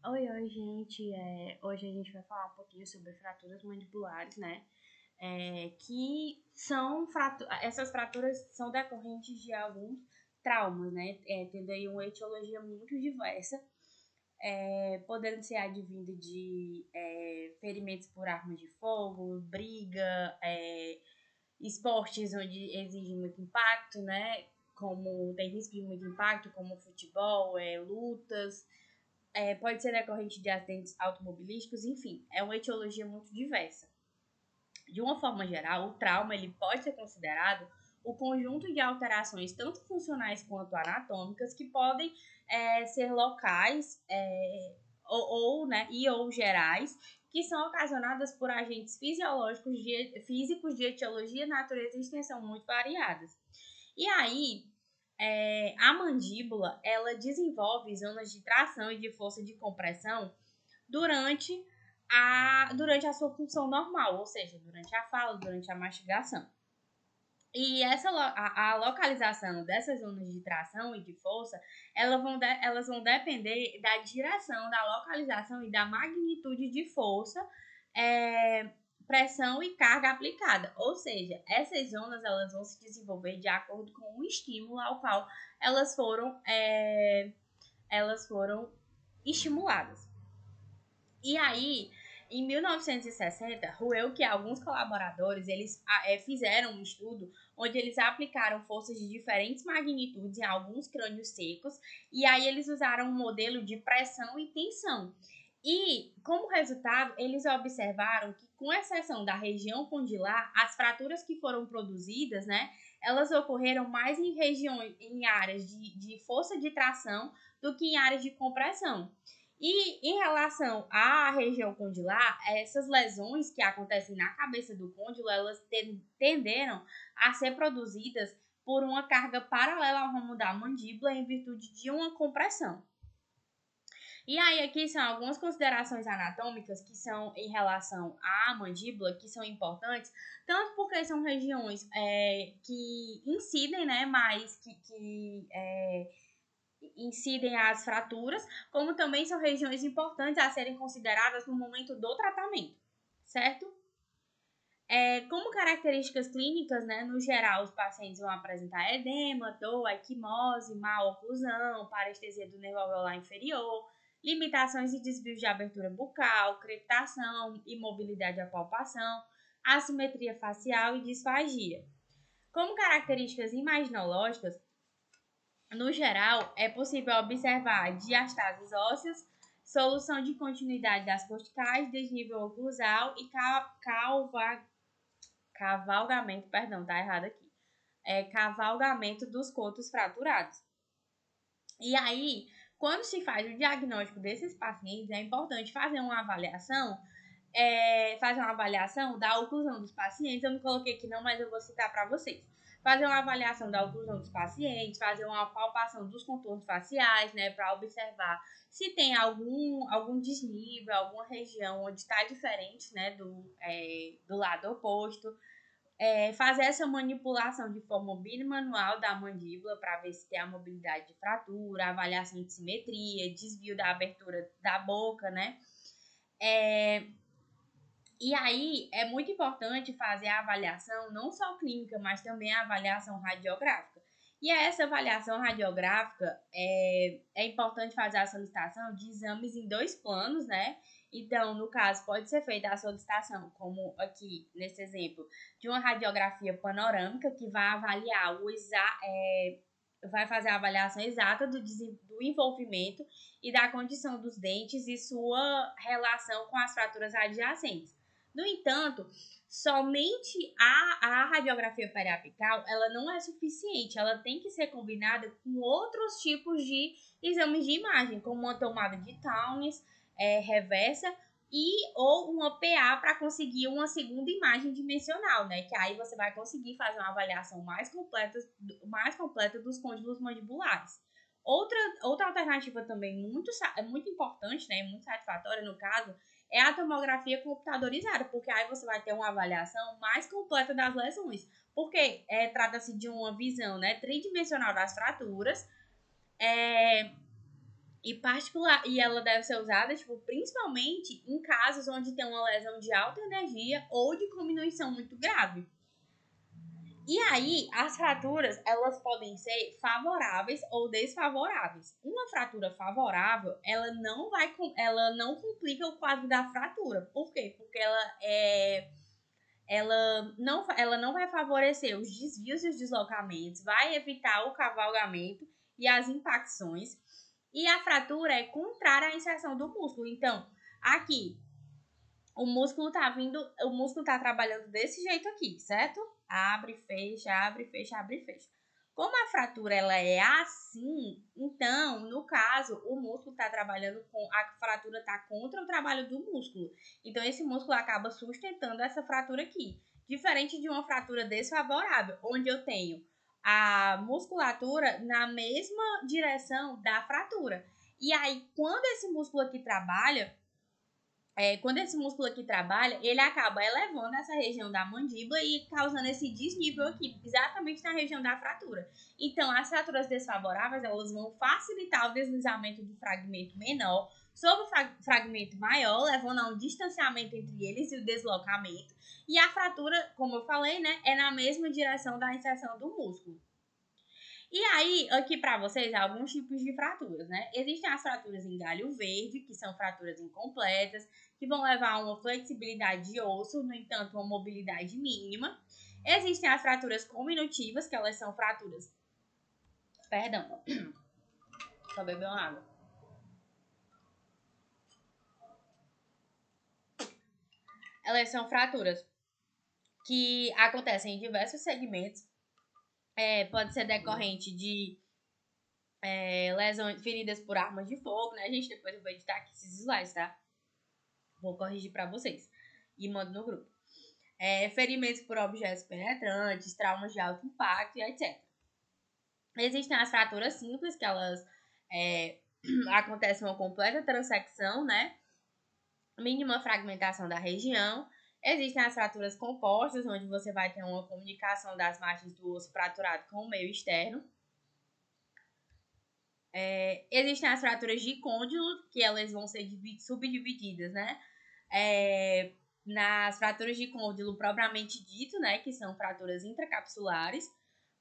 Oi, gente. Hoje a gente vai falar um pouquinho sobre fraturas mandibulares, né? Que são essas fraturas são decorrentes de alguns traumas, né? Tendo aí uma etiologia muito diversa, podendo ser advindo de ferimentos por armas de fogo, briga, esportes onde exige muito impacto, né? Como tem risco de muito impacto, como futebol, lutas, pode ser decorrente de acidentes automobilísticos, enfim, é uma etiologia muito diversa. De uma forma geral, o trauma ele pode ser considerado o conjunto de alterações, tanto funcionais quanto anatômicas, que podem ser locais ou gerais, que são ocasionadas por agentes físicos de etiologia, natureza e extensão muito variadas. E aí, a mandíbula, ela desenvolve zonas de tração e de força de compressão durante durante a sua função normal, ou seja, durante a fala, durante a mastigação. E a localização dessas zonas de tração e de força, elas vão depender da direção, da localização e da magnitude de força, é, pressão e carga aplicada. Ou seja, essas zonas elas vão se desenvolver de acordo com o estímulo ao qual elas foram, elas foram estimuladas. E aí, em 1960, Ruelk e alguns colaboradores, eles fizeram um estudo onde eles aplicaram forças de diferentes magnitudes em alguns crânios secos, e aí eles usaram um modelo de pressão e tensão. E, como resultado, eles observaram que, com exceção da região condilar, as fraturas que foram produzidas, né, elas ocorreram mais em áreas de força de tração do que em áreas de compressão. E em relação à região condilar, essas lesões que acontecem na cabeça do côndilo, elas tenderam a ser produzidas por uma carga paralela ao ramo da mandíbula em virtude de uma compressão. E aí aqui são algumas considerações anatômicas que são em relação à mandíbula, que são importantes, tanto porque são regiões que incidem, né, mais que incidem as fraturas, como também são regiões importantes a serem consideradas no momento do tratamento, certo? Como características clínicas, né, no geral, os pacientes vão apresentar edema, dor, equimose, má oclusão, parestesia do nervo alveolar inferior, limitações e desvios de abertura bucal, crepitação, imobilidade da palpação, assimetria facial e disfagia. Como características imaginológicas, no geral, é possível observar diastases ósseas, solução de continuidade das corticais, desnível oclusal e cavalgamento, perdão, tá errado aqui, cavalgamento dos cotos fraturados. E aí, quando se faz o diagnóstico desses pacientes, é importante fazer uma avaliação da oclusão dos pacientes. Eu não coloquei aqui não, mas eu vou citar para vocês. Fazer uma avaliação da oclusão dos pacientes, fazer uma palpação dos contornos faciais, né, para observar se tem algum desnível, alguma região onde está diferente, né, do lado oposto. Fazer essa manipulação de forma bimanual da mandíbula para ver se tem a mobilidade de fratura, avaliação de simetria, desvio da abertura da boca, né? E aí é muito importante fazer a avaliação não só clínica, mas também a avaliação radiográfica. E essa avaliação radiográfica é importante fazer a solicitação de exames em 2 planos, né? Então, no caso, pode ser feita a solicitação, como aqui nesse exemplo, de uma radiografia panorâmica que vai avaliar vai fazer a avaliação exata do envolvimento e da condição dos dentes e sua relação com as fraturas adjacentes. No entanto, somente a radiografia periapical ela não é suficiente, ela tem que ser combinada com outros tipos de exames de imagem, como uma tomada de Townes reversa ou uma PA para conseguir uma segunda imagem dimensional, né? Que aí você vai conseguir fazer uma avaliação mais completa dos côndilos mandibulares. Outra alternativa também muito importante, né, muito satisfatória no caso, é a tomografia computadorizada, porque aí você vai ter uma avaliação mais completa das lesões, porque trata-se de uma visão, né, tridimensional das fraturas, e ela deve ser usada, tipo, principalmente em casos onde tem uma lesão de alta energia ou de diminuição muito grave. E aí, as fraturas, elas podem ser favoráveis ou desfavoráveis. Uma fratura favorável, ela não complica o quadro da fratura. Por quê? Porque ela não vai favorecer os desvios e os deslocamentos, vai evitar o cavalgamento e as impacções. E a fratura é contrária à inserção do músculo. Então, aqui, o músculo tá trabalhando desse jeito aqui, certo? Abre, fecha, abre, fecha, abre, fecha. Como a fratura ela é assim, então, no caso, o músculo está trabalhando a fratura está contra o trabalho do músculo. Então, esse músculo acaba sustentando essa fratura aqui. Diferente de uma fratura desfavorável, onde eu tenho a musculatura na mesma direção da fratura. E aí, quando esse músculo aqui trabalha, ele acaba elevando essa região da mandíbula e causando esse desnível aqui, exatamente na região da fratura. Então, as fraturas desfavoráveis, elas vão facilitar o deslizamento do fragmento menor sobre o fragmento maior, levando a um distanciamento entre eles e o deslocamento. E a fratura, como eu falei, né, é na mesma direção da inserção do músculo. E aí, aqui para vocês, alguns tipos de fraturas, né? Existem as fraturas em galho verde, que são fraturas incompletas, que vão levar a uma flexibilidade de osso, no entanto, uma mobilidade mínima. Existem as fraturas cominutivas, que elas são fraturas... Perdão, só beber uma água. Elas são fraturas que acontecem em diversos segmentos. Pode ser decorrente de lesões, feridas por armas de fogo, né, gente? Depois eu vou editar aqui esses slides, tá? Vou corrigir para vocês e mando no grupo. Ferimentos por objetos penetrantes, traumas de alto impacto e etc. Existem as fraturas simples, que elas acontecem uma completa transecção, né? Mínima fragmentação da região. Existem as fraturas compostas, onde você vai ter uma comunicação das margens do osso fraturado com o meio externo. Existem as fraturas de côndilo, que elas vão ser subdivididas, né? Nas fraturas de côndilo propriamente dito, né? Que são fraturas intracapsulares,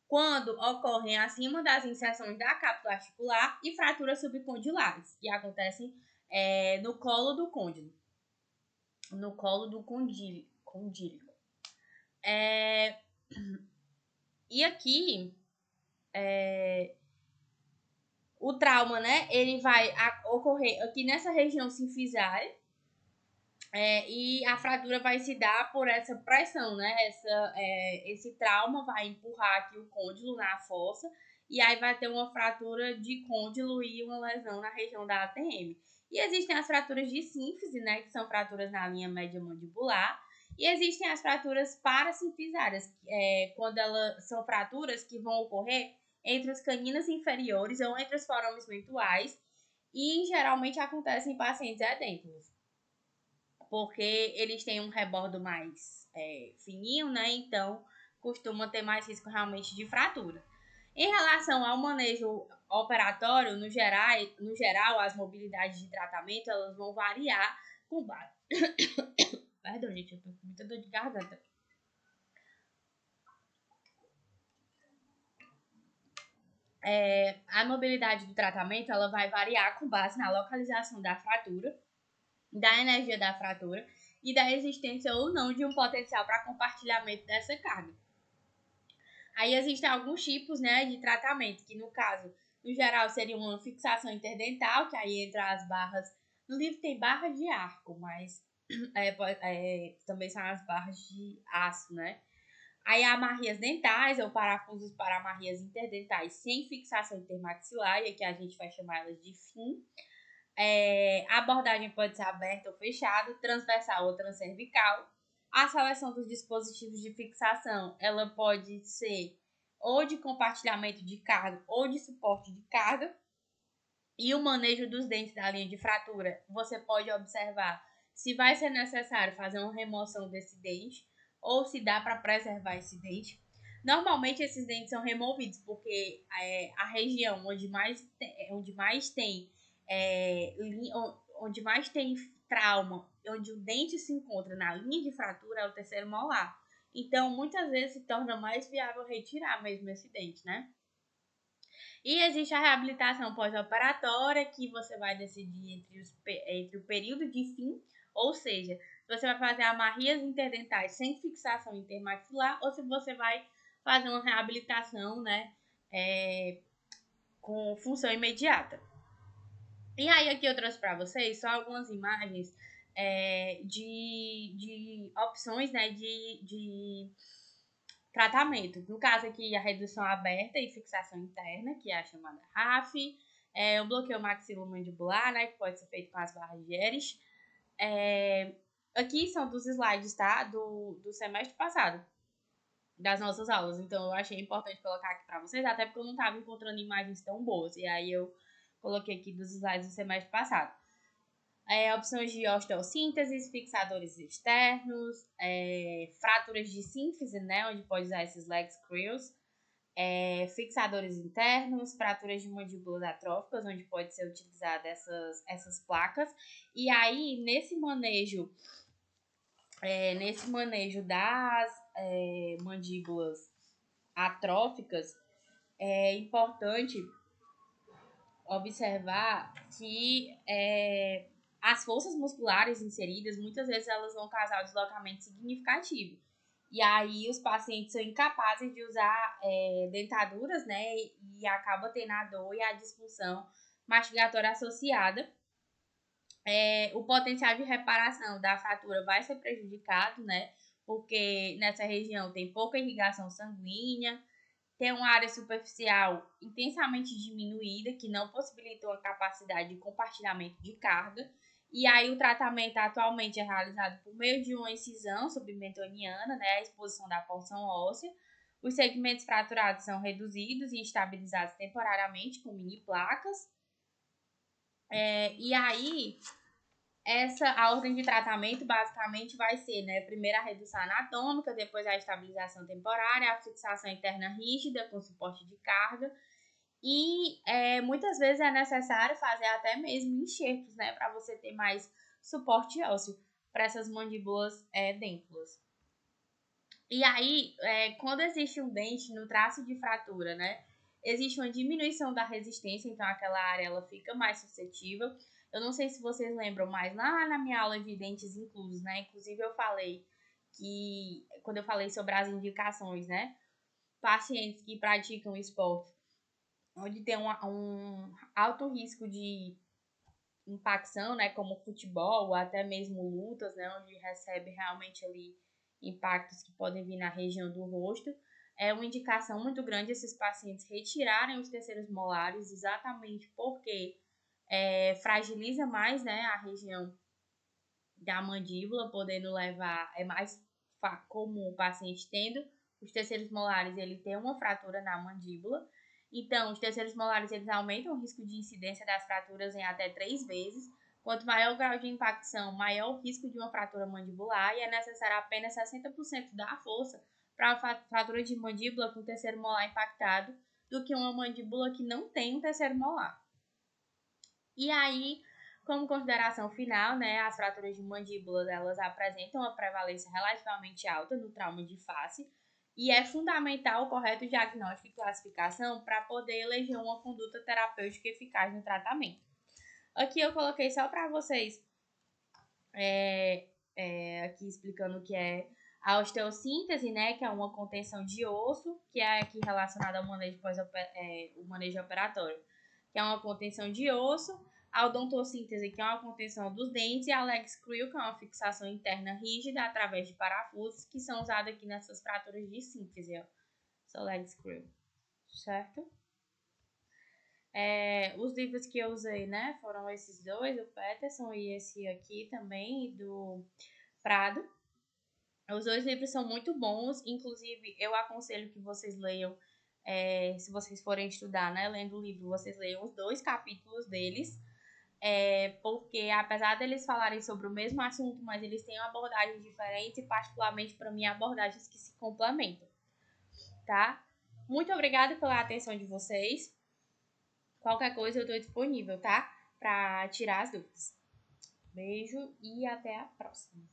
quando ocorrem acima das inserções da cápsula articular, e fraturas subcondilares, que acontecem no colo do côndilo. No colo do condílico. E aqui... o trauma, né, ele vai ocorrer aqui nessa região sinfisiária, e a fratura vai se dar por essa pressão, né, esse trauma vai empurrar aqui o côndilo na fossa, e aí vai ter uma fratura de côndilo e uma lesão na região da ATM. E existem as fraturas de sínfise, né, que são fraturas na linha média mandibular, e existem as fraturas parasinfisiárias, quando elas são fraturas que vão ocorrer entre os caninos inferiores ou entre os forames mentuais, e geralmente acontecem em pacientes edêntomos, porque eles têm um rebordo mais fininho, né? Então costuma ter mais risco realmente de fratura. Em relação ao manejo operatório, no geral, as mobilidades de tratamento elas vão variar com base. Perdão, gente, eu tô com muita dor de garganta. A mobilidade do tratamento ela vai variar com base na localização da fratura, da energia da fratura e da existência ou não de um potencial para compartilhamento dessa carga. Aí existem alguns tipos, né, de tratamento, que no caso, no geral, seria uma fixação interdental, que aí entra as barras. No livro tem barra de arco, mas também são as barras de aço, né? Aí amarrias dentais ou parafusos para amarrias interdentais sem fixação intermaxilar, e aqui a gente vai chamar elas de FIM. A abordagem pode ser aberta ou fechada, transversal ou transcervical. A seleção dos dispositivos de fixação, ela pode ser ou de compartilhamento de carga ou de suporte de carga. E o manejo dos dentes da linha de fratura, você pode observar se vai ser necessário fazer uma remoção desse dente ou se dá para preservar esse dente. Normalmente esses dentes são removidos porque a região onde mais tem onde mais tem trauma, onde o dente se encontra na linha de fratura, é o terceiro molar. Então, muitas vezes se torna mais viável retirar mesmo esse dente, né? E existe a reabilitação pós-operatória, que você vai decidir entre o período de fim, ou seja, se você vai fazer amarrias interdentais sem fixação intermaxilar, ou se você vai fazer uma reabilitação, né, com função imediata. E aí aqui eu trouxe para vocês só algumas imagens de opções, né, de tratamento. No caso aqui, a redução aberta e fixação interna, que é a chamada RAF, o bloqueio maxilomandibular, né, que pode ser feito com as barras de Erich. Aqui são dos slides, tá, do semestre passado, das nossas aulas. Então, eu achei importante colocar aqui para vocês, até porque eu não estava encontrando imagens tão boas. E aí, eu coloquei aqui dos slides do semestre passado. Opções de osteossíntese, fixadores externos, fraturas de sínfise, né, onde pode usar esses leg screws, fixadores internos, fraturas de mandíbulas atróficas, onde pode ser utilizada essas placas. E aí, nesse manejo das mandíbulas atróficas, é importante observar que as forças musculares inseridas, muitas vezes elas vão causar um deslocamento significativo. E aí os pacientes são incapazes de usar dentaduras, né? E acaba tendo a dor e a disfunção mastigatória associada. O potencial de reparação da fratura vai ser prejudicado, né? Porque nessa região tem pouca irrigação sanguínea, tem uma área superficial intensamente diminuída, que não possibilita uma capacidade de compartilhamento de carga. E aí o tratamento atualmente é realizado por meio de uma incisão submentoniana, né, a exposição da porção óssea. Os segmentos fraturados são reduzidos e estabilizados temporariamente com mini placas. E aí a ordem de tratamento basicamente vai ser, né, primeiro a redução anatômica, depois a estabilização temporária, a fixação interna rígida com suporte de carga e muitas vezes é necessário fazer até mesmo enxertos, né, para você ter mais suporte ósseo para essas mandíbulas dêntulas. E aí, quando existe um dente no traço de fratura, né, existe uma diminuição da resistência, então aquela área ela fica mais suscetível. Eu não sei se vocês lembram, mas lá na minha aula de dentes inclusos, né, inclusive eu falei que, quando eu falei sobre as indicações, né, pacientes que praticam esporte, onde tem um alto risco de impacção, né, como futebol, ou até mesmo lutas, né, onde recebe realmente ali impactos que podem vir na região do rosto, é uma indicação muito grande esses pacientes retirarem os terceiros molares, exatamente porque fragiliza mais, né, a região da mandíbula, podendo levar, é mais comum o paciente tendo os terceiros molares, ele tem uma fratura na mandíbula. Então, os terceiros molares, eles aumentam o risco de incidência das fraturas em até 3 vezes. Quanto maior o grau de impacção, maior o risco de uma fratura mandibular, e é necessário apenas 60% da força para uma fratura de mandíbula com o terceiro molar impactado do que uma mandíbula que não tem um terceiro molar. E aí, como consideração final, né, as fraturas de mandíbula, elas apresentam uma prevalência relativamente alta no trauma de face, e é fundamental o correto diagnóstico e classificação para poder eleger uma conduta terapêutica eficaz no tratamento. Aqui eu coloquei só para vocês, aqui explicando o que é a osteossíntese, né, que é uma contenção de osso, que é aqui relacionada ao manejo, o manejo operatório, que é uma contenção de osso, a odontossíntese, que é uma contenção dos dentes, e a leg screw, que é uma fixação interna rígida através de parafusos, que são usados aqui nessas fraturas de síntese, ó. So, leg screw, certo? Os livros que eu usei, né, foram esses dois, o Peterson e esse aqui também, do Prado. Os dois livros são muito bons, inclusive eu aconselho que vocês leiam, se vocês forem estudar, né, lendo o livro, vocês leiam os 2 capítulos deles, porque apesar deles falarem sobre o mesmo assunto, mas eles têm uma abordagem diferente e particularmente para mim abordagens que se complementam, tá? Muito obrigada pela atenção de vocês. Qualquer coisa eu estou disponível, tá? para tirar as dúvidas. Beijo e até a próxima.